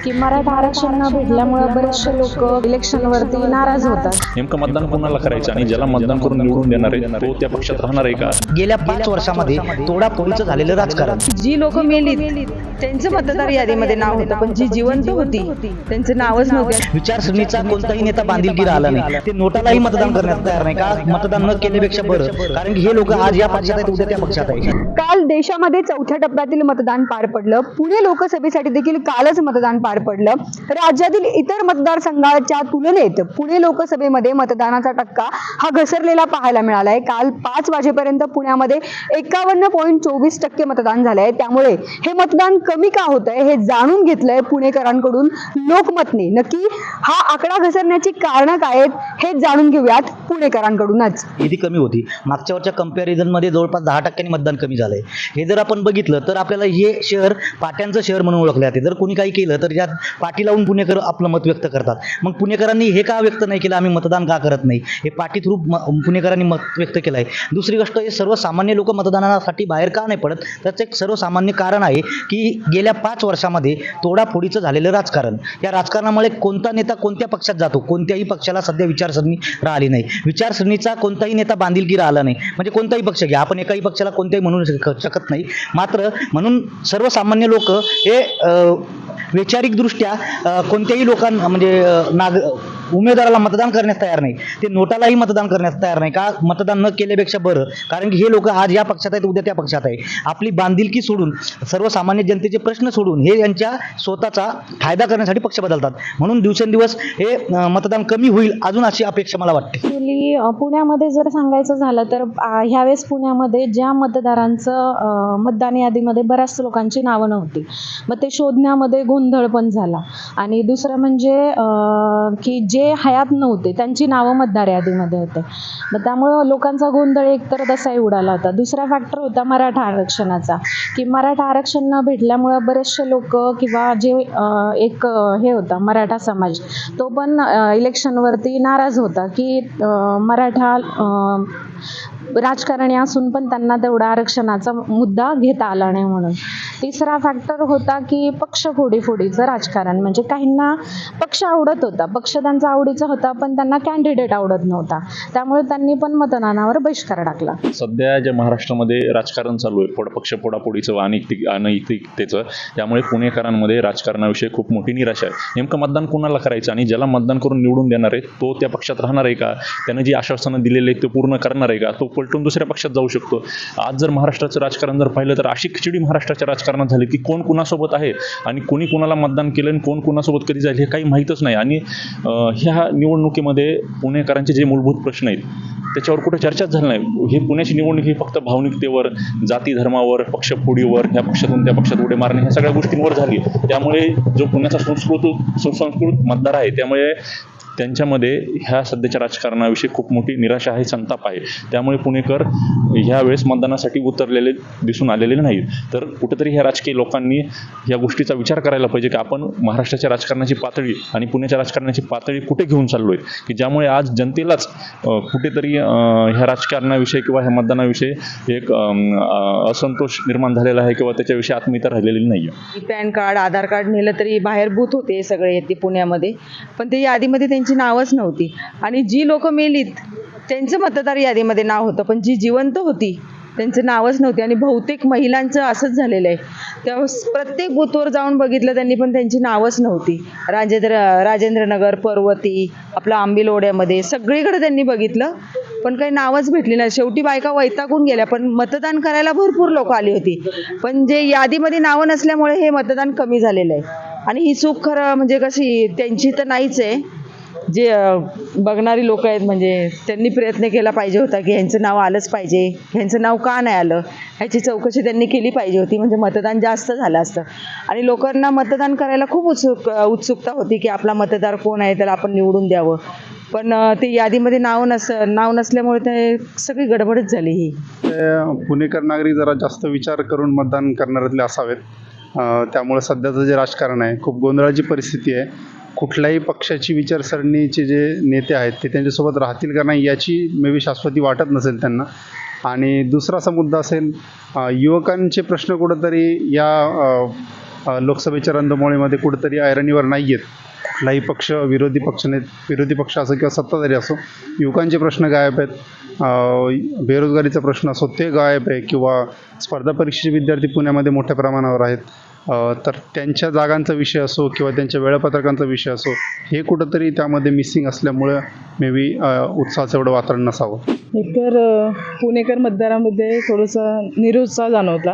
की मराठा आरक्षण न भेटल्यामुळे बरेचसे लोक इलेक्शनवरती नाराज होतात. नेमकं मतदान कोणाला करायचं आणि ज्याला मतदान करून निवडून देणार आहे तो त्या पक्षात राहणार आहे का? गेल्या 5 वर्षामध्ये तोडाफोडीचं झालेलं राजकारण. जी लोक मेली त्यांचं मतदार यादीमध्ये नाव होतं, पण जी जिवंत होती त्यांचं नावच नव्हतं. विचारसरणीचा कोणताही नेता बांधिलकी राहिला नाही. ते नोटालाही मतदान करण्यास तयार नाही का? मतदान न केल्यापेक्षा बरं, कारण की हे लोक आज या पक्षात आहेत, उद्या त्या पक्षात आहेत. काल देशामध्ये चौथ्या टप्प्यातील मतदान पार पडलं. पुणे लोकसभेसाठी देखील कालच मतदान पार पडलं. राज्यातील इतर मतदारसंघाच्या तुलनेत पुणे लोकसभेमध्ये मतदानाचा टक्का हा घसरलेला पाहायला मिळालाय. काल 5 वाजेपर्यंत पुण्यामध्ये 51.24% मतदान झालंय. त्यामुळे हे मतदान कमी का होतंय हे जाणून घेतलंय पुणेकरांकडून लोकमतने. नक्की हा आकडा घसरण्याची कारणं काय आहेत हे जाणून घेऊयात पुणेकरांकडूनच. किती कमी होती? मागच्या वर्षाच्या कंपॅरिझन मध्ये जवळपास 10% मतदान कमी झालंय. हे जर आपण बघितलं तर आपल्याला हे शहर पाट्यांचं शहर म्हणून ओळखले जाते. जर कोणी काही केलं तर यात पाटी लावून पुणेकर आपलं मत व्यक्त करतात. मग पुणेकरांनी हे का व्यक्त नाही केलं, आम्ही मतदान का करत नाही, हे पाटी थ्रू पुणेकरांनी मत व्यक्त केलं आहे. दुसरी गोष्ट, हे सर्वसामान्य लोक मतदानासाठी बाहेर का नाही पडत, त्याचं एक सर्वसामान्य कारण आहे की गेल्या 5 वर्षामध्ये तोडाफोडीचं झालेलं राजकारण. या राजकारणामुळे कोणता नेता कोणत्या पक्षात जातो, कोणत्याही पक्षाला सध्या विचारसरणी राहिली नाही. विचारसरणीचा कोणताही नेता बांधिलकी राहिला नाही. म्हणजे कोणताही पक्ष घ्या, आपण एकाही पक्षाला कोणत्याही म्हणू शकत नाही. मात्र म्हणून सर्वसामान्य लोक हे वैचारिकदृष्ट्या कोणत्याही लोकांना म्हणजे उमेदवाराला मतदान करण्यास तयार नाही. ते नोटालाही मतदान करण्यास तयार नाही का? मतदान न केल्यापेक्षा बरं, कारण की हे लोक आज या पक्षात आहेत, उद्या त्या पक्षात आहे. आपली बांधिलकी सोडून, सर्वसामान्य जनतेचे प्रश्न सोडून हे यांच्या स्वतःचा फायदा करण्यासाठी पक्ष बदलतात. म्हणून दिवसेंदिवस हे मतदान कमी होईल अजून अशी अपेक्षा मला वाटते. ॲक्च्युली पुण्यामध्ये जर सांगायचं झालं तर ह्यावेळेस पुण्यामध्ये ज्या मतदारांचं मतदान यादीमध्ये बऱ्याच लोकांची नावं नव्हती, मग ते शोधण्यामध्ये गोंधळ पण झाला. आणि दुसरं म्हणजे की जे हयात नव्हते त्यांची नावं मतदार यादीमध्ये होते, मग त्यामुळं लोकांचा गोंधळ एकतर तसाही उडाला होता. दुसरा फॅक्टर होता मराठा आरक्षणाचा, की मराठा आरक्षण न भेटल्यामुळं बरेचसे लोक किंवा जे एक हे होता मराठा समाज, तो पण इलेक्शनवरती नाराज होता की मराठा राजकारणी असून पण त्यांना तेवढा आरक्षणाचा मुद्दा घेता आला नाही म्हणून. तिसरा फॅक्टर होता की पक्ष फोडीचं राजकारण. म्हणजे काहींना पक्ष आवडत होता, पक्ष त्यांचा आवडीचा होता, पण त्यांना कॅन्डिडेट आवडत नव्हता, त्यामुळे त्यांनी पण मतदानावर बहिष्कार टाकला. सध्या ज्या महाराष्ट्रामध्ये राजकारण चालू आहे, पक्ष फोडाफोडीचं अनैतिकतेचं, त्यामुळे पुणेकरांमध्ये राजकारणाविषयी खूप मोठी निराशा आहे. नेमकं मतदान कोणाला करायचं आणि ज्याला मतदान करून निवडून देणार आहे तो त्या पक्षात राहणार आहे का? त्यानं जी आश्वासनं दिलेली आहेत ते पूर्ण करणार आहे का? तो पलटून दुसऱ्या पक्षात जाऊ शकतो. आज जर महाराष्ट्राचं राजकारण जर पाहिलं तर अशी खिचडी महाराष्ट्राच्या राजकारणात झाली की कोण कुणासोबत आहे आणि कोणी कुणाला मतदान केलं आणि कोण कुणासोबत कधी जाईल हे काही माहीतच नाही. आणि ह्या निवडणुकीमध्ये पुणेकरांचे जे मूलभूत प्रश्न आहेत त्याच्यावर कुठे चर्चाच झाली नाही. ही पुण्याची निवडणूक ही फक्त भावनिकतेवर, जाती धर्मावर, पक्षफोडीवर, ह्या पक्षातून त्या पक्षात उडे मारणे, ह्या सगळ्या गोष्टींवर झाली. त्यामुळे जो पुण्याचा सुसंस्कृत मतदार आहे त्यामुळे त्यांच्यामध्ये ह्या सध्याच्या राजकारणाविषयी खूप मोठी निराशा आहे, संताप आहे. त्यामुळे पुणेकर ह्यावेळेस मतदानासाठी उतरलेले दिसून आलेले नाहीत. तर कुठेतरी ह्या राजकीय लोकांनी या गोष्टीचा विचार करायला पाहिजे की आपण महाराष्ट्राच्या राजकारणाची पातळी आणि पुण्याच्या राजकारणाची पातळी कुठे घेऊन चाललोय, की ज्यामुळे आज जनतेलाच कुठेतरी ह्या राजकारणाविषयी किंवा ह्या मतदानाविषयी एक असंतोष निर्माण झालेला आहे किंवा त्याच्याविषयी आत्मीयता राहिलेली नाही आहे. पॅन कार्ड, आधार कार्ड नेलं तरी बाहेर बूथ होते सगळे येते पुण्यामध्ये, पण ते यादीमध्ये त्यांची नावच नव्हती. आणि जी लोक मेलीत त्यांचं मतदार यादीमध्ये नाव होतं, पण जी जिवंत होती त्यांचं नावच नव्हते. आणि बहुतेक महिलांचं असंच झालेलं आहे. त्या प्रत्येक बूथवर जाऊन बघितलं त्यांनी, पण त्यांची नावच नव्हती. राजेंद्रनगर, पर्वती, आपलं आंबिलोड्यामध्ये सगळीकडे त्यांनी बघितलं, पण काही नावच भेटली नाही. शेवटी बायका वैतागून गेल्या. पण मतदान करायला भरपूर लोक आली होती, पण जे यादीमध्ये नावं नसल्यामुळे हे मतदान कमी झालेलं आहे. आणि ही चूक खरं म्हणजे कशी त्यांची तर नाहीच आहे, जे बघणारी लोक आहेत म्हणजे त्यांनी प्रयत्न केला पाहिजे होता की ह्यांचं नाव आलंच पाहिजे, ह्यांचं नाव का नाही आलं ह्याची चौकशी त्यांनी केली पाहिजे होती. म्हणजे मतदान जास्त झालं असतं. आणि लोकांना मतदान करायला खूप उत्सुकता होती की आपला मतदार कोण आहे त्याला आपण निवडून द्यावं. पण ते यादीमध्ये नाव नसल्यामुळे ते सगळी गडबडच झाली. ही पुणेकर नागरिक जरा जास्त विचार करून मतदान करणाऱ्यातले असावेत. त्यामुळे सध्याचं जे राजकारण आहे खूप गोंधळाची परिस्थिती आहे. कुठल्याही पक्षाची विचारसरणीचे जे नेते आहेत ते त्यांच्यासोबत राहतील का नाही याची मे बी शाश्वती वाटत नसेल त्यांना. आणि दुसरा असा मुद्दा असेल, युवकांचे प्रश्न कुठंतरी या लोकसभेच्या रणधुमाळीमध्ये कुठेतरी ऐरणीवर नाही आहेत. कुठलाही पक्ष, विरोधी पक्ष असो किंवा सत्ताधारी असो, युवकांचे प्रश्न गायब आहेत. बेरोजगारीचा प्रश्न असो ते गायब आहे, किंवा स्पर्धा परीक्षेचे विद्यार्थी पुण्यामध्ये मोठ्या प्रमाणावर आहेत. तर त्यांच्या जागांचा विषय असो किंवा त्यांच्या वेळापत्रकांचा विषय असो, हे कुठंतरी त्यामध्ये मिसिंग असल्यामुळं मे बी उत्साहाचं एवढं वातावरण नसावं. एकतर पुणेकर मतदारामध्ये थोडंसं निरुत्साह जाणवता,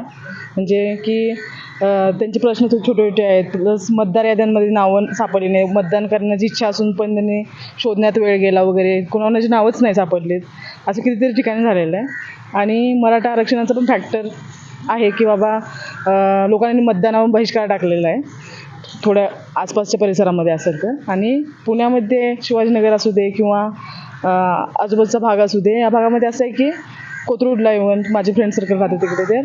म्हणजे की त्यांचे प्रश्न खूप छोटे छोटे आहेत, प्लस मतदार याद्यांमध्ये नावं सापडली नाही, मतदान करण्याची इच्छा असून पण त्यांनी शोधण्यात वेळ गेला वगैरे, कोणाची नावंच नाही सापडलीत, असं कितीतरी ठिकाणी झालेलं आहे. आणि मराठा आरक्षणाचा पण फॅक्टर आहे की बाबा लोकांनी मतदानावर बहिष्कार टाकलेला आहे थोड्या आसपासच्या परिसरामध्ये असेल तर. आणि पुण्यामध्ये शिवाजीनगर असू दे किंवा आजूबाजूचा भाग असू दे, या भागामध्ये असं आहे की कोथरूडला इव्हन माझे फ्रेंड सर्कल राहते तिकडे, तर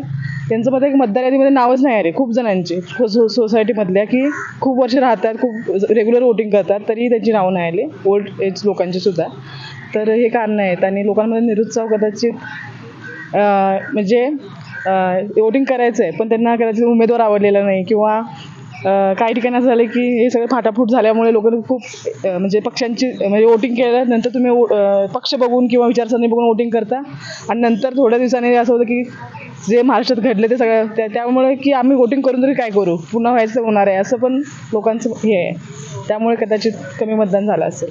त्यांचं मत आहे की मतदार यादीमध्ये नावच नाही आहे रे, खूप जणांची सोसायटीमधल्या की खूप वर्ष राहतात, खूप रेग्युलर वोटिंग करतात, तरी त्यांची नावं नाही आले, ओल्ड एज लोकांची सुद्धा. तर हे कारणं आहेत. आणि लोकांमध्ये निरुत्साह कदाचित म्हणजे वोटिंग करायचं आहे पण त्यांना कदाचित उमेदवार आवडलेला नाही, किंवा काही ठिकाणी असं झालं की हे सगळं फाटाफूट झाल्यामुळे लोक खूप म्हणजे पक्षांची म्हणजे वोटिंग केल्यानंतर तुम्ही पक्ष बघून किंवा विचारसरणी बघून वोटिंग करता, आणि नंतर थोड्या दिवसांनी असं होतं की जे महाराष्ट्रात घडले ते सगळं त्यामुळे की आम्ही वोटिंग करून तरी काय करू, पुन्हा व्हायचं होणार आहे, असं पण लोकांचं हे आहे. त्यामुळे कदाचित कमी मतदान झालं असेल.